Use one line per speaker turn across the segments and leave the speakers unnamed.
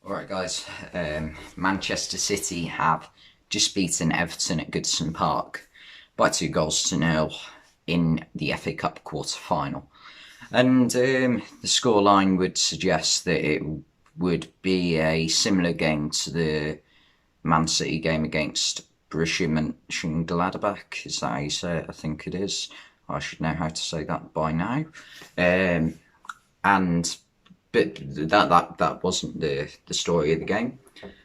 Alright guys, Manchester City have just beaten Everton at Goodison Park by 2 goals to 0 in the FA Cup quarter-final. And the scoreline would suggest that it would be a similar game to the Man City game against Borussia Mönchengladbach. Is that how you say it? I think it is. I should know how to say that by now. And but that wasn't the story of the game.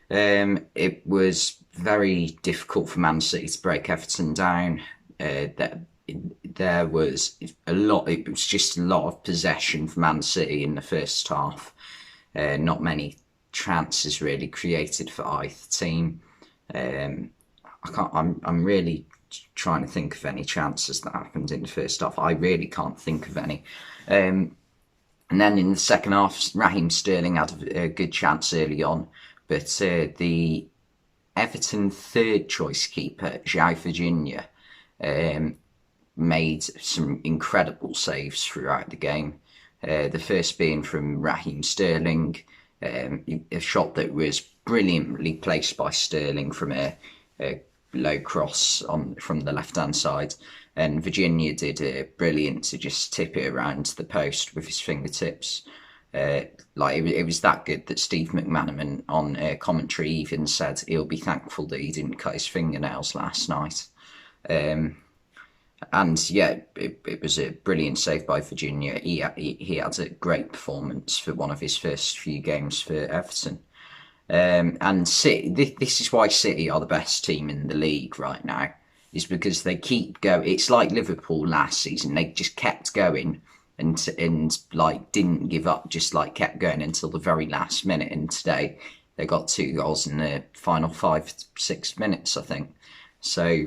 It was very difficult for Man City to break Everton down. There was a lot. It was just a lot of possession for Man City in the first half. Not many chances really created for either team. I'm really trying to think of any chances that happened in the first half. I really can't think of any. And then in the second half, Raheem Sterling had a good chance early on, but the Everton third choice keeper, João Virginia, made some incredible saves throughout the game. The first being from Raheem Sterling, a shot that was brilliantly placed by Sterling from a low cross from the left-hand side. And Virginia did brilliant to just tip it around the post with his fingertips. It was that good that Steve McManaman on commentary even said he'll be thankful that he didn't cut his fingernails last night. And yeah, it was a brilliant save by Virginia. He had a great performance for one of his first few games for Everton. And City, this is why City are the best team in the league right now, is because they keep going. It's like Liverpool last season; they just kept going and like didn't give up, just like kept going until the very last minute. And today they got 2 goals in the final 5-6 minutes, I think. So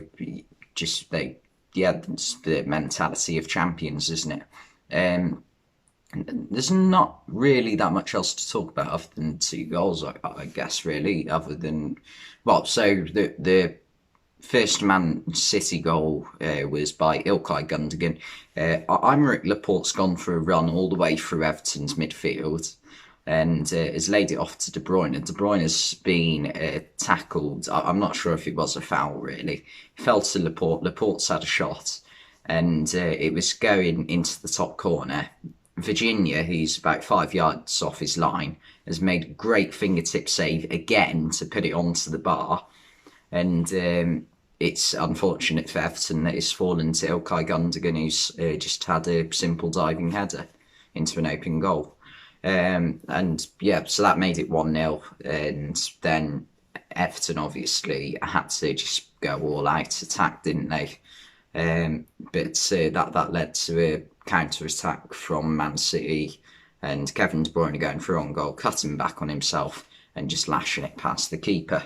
just it's the mentality of champions, isn't it? There's not really that much else to talk about other than 2 goals, I guess, really, other than, so the first Man City goal was by Ilkay Gundogan. Aymeric Laporte's gone for a run all the way through Everton's midfield and has laid it off to De Bruyne. De Bruyne's been tackled. I'm not sure if it was a foul, really. It fell to Laporte. Laporte's had a shot and it was going into the top corner. Virginia, who's about 5 yards off his line, has made a great fingertip save again to put it onto the bar. And it's unfortunate for Everton that it's fallen to Ilkay Gundogan, who's just had a simple diving header into an open goal. And yeah, so that made it 1-0. And then Everton obviously had to just go all out attack, didn't they? But that led to a counter-attack from Man City and Kevin De Bruyne going for on goal, cutting back on himself and just lashing it past the keeper,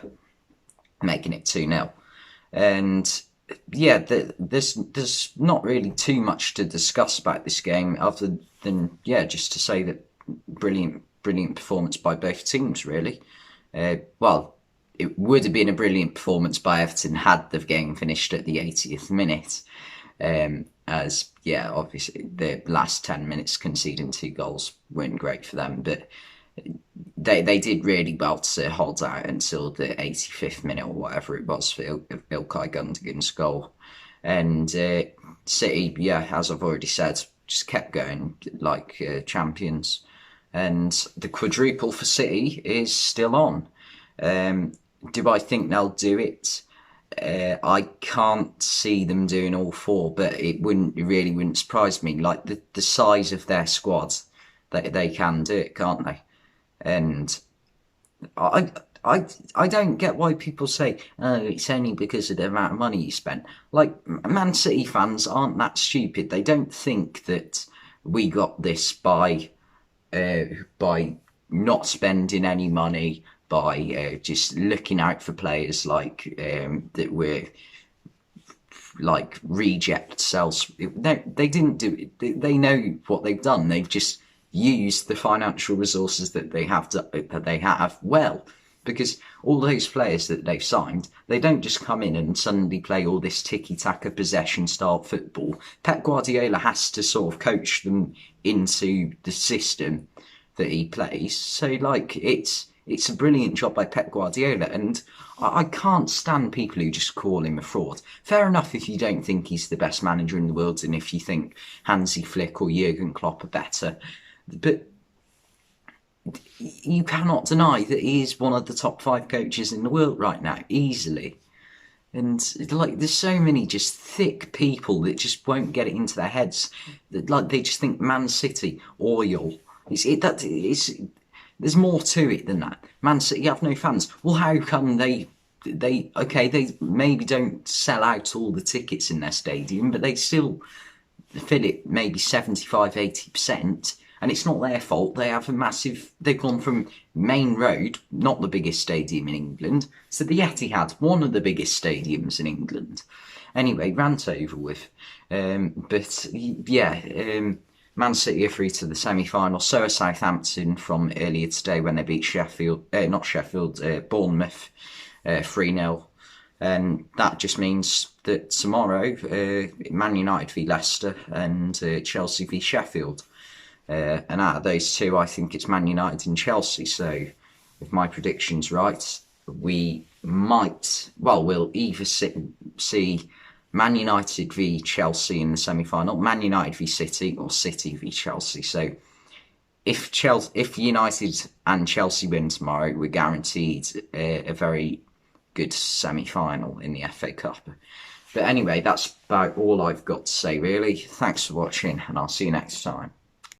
making it 2-0. And yeah, there's not really too much to discuss about this game other than, just to say that brilliant performance by both teams, really. It would have been a brilliant performance by Everton had the game finished at the 80th minute. Obviously the last 10 minutes conceding 2 goals weren't great for them, but they did really well to hold out until the 85th minute or whatever it was for Ilkay Gundogan's goal. And City, as I've already said, just kept going like champions. And the quadruple for City is still on. Do I think they'll do it? I can't see them doing all 4, but it really wouldn't surprise me. Like the size of their squad, they can do it, can't they? And I don't get why people say, oh, it's only because of the amount of money you spent. Like, Man City fans aren't that stupid. They don't think that we got this by not spending any money, by just looking out for players like that were like reject sales. No, they didn't do it. They know what they've done. They've just used the financial resources that they have well, because all those players that they've signed, they don't just come in and suddenly play all this tiki-taka possession style football. Pep Guardiola has to sort of coach them into the system that he plays. So like it's It's a brilliant job by Pep Guardiola, and I can't stand people who just call him a fraud. Fair enough if you don't think he's the best manager in the world, and if you think Hansi Flick or Jurgen Klopp are better, but you cannot deny that he is one of the top 5 coaches in the world right now, easily. And like, there's so many just thick people that just won't get it into their heads. That like they just think Man City, oil. There's more to it than that. Man City have no fans. Well, how come they maybe don't sell out all the tickets in their stadium, but they still fill it maybe 75-80%, and it's not their fault. They have a massive. They've gone from Main Road, not the biggest stadium in England, to the Etihad, one of the biggest stadiums in England. Anyway, rant over with. But yeah, Man City are through to the semi-final. So are Southampton from earlier today when they beat Bournemouth 3-0. And that just means that tomorrow, Man United v Leicester and Chelsea v Sheffield. And out of those two, I think it's Man United and Chelsea. So if my prediction's right, we'll either see Man United v Chelsea in the semi-final, Man United v City, or City v Chelsea. So if United and Chelsea win tomorrow, we're guaranteed a very good semi-final in the FA Cup. But anyway, that's about all I've got to say, really. Thanks for watching, and I'll see you next time.